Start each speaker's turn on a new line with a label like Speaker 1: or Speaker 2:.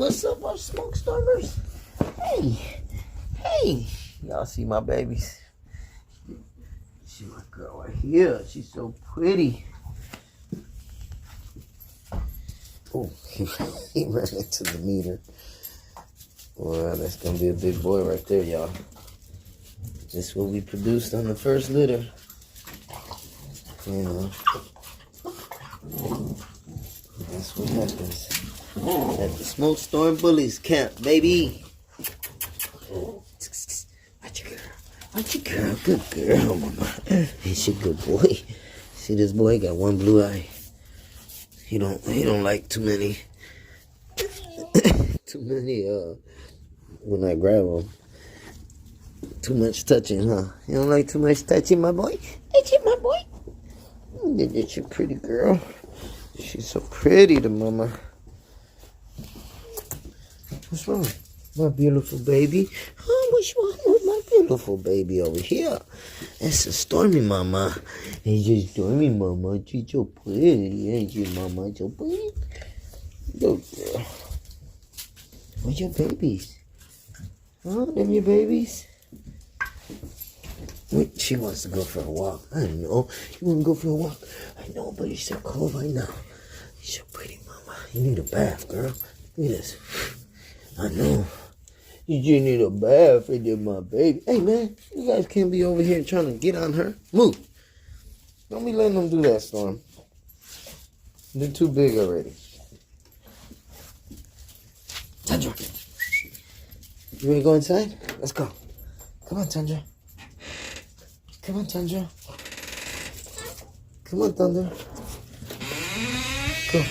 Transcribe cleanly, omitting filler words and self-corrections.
Speaker 1: What's up, our smoke stormers? Hey, hey. Y'all see my babies? See my girl right here. She's so pretty. Oh, he ran into the meter. Well, that's gonna be a big boy right there, y'all. This will be produced on the first litter. You know, that's what happens at the Smoke Storm Bullies camp, baby. Watch your girl. Watch your girl. Good girl, mama. He's a good boy. See, this boy got one blue eye. He don't like too many when I grab him. Too much touching, huh? You don't like too much touching, my boy? Touching, my boy? That's your pretty girl. She's so pretty, the mama. What's wrong? My beautiful baby. Oh, what's wrong with my beautiful baby over here? It's a Stormy mama. It's a Stormy mama. She's so pretty. Ain't you, mama? So pretty. Good girl. Where's your babies? Huh? Them your babies? Wait, she wants to go for a walk. I know. You want to go for a walk? I know, but it's so cold right now. You're so pretty, mama. You need a bath, girl. Look at this. I know. You need a bath and you're my baby. Hey, man, you guys can't be over here trying to get on her. Move. Don't be letting them do that, Storm. They're too big already. Tundra. You ready to go inside? Let's go. Come on, Tundra. Come on, Tundra. Come on, Thunder. Go.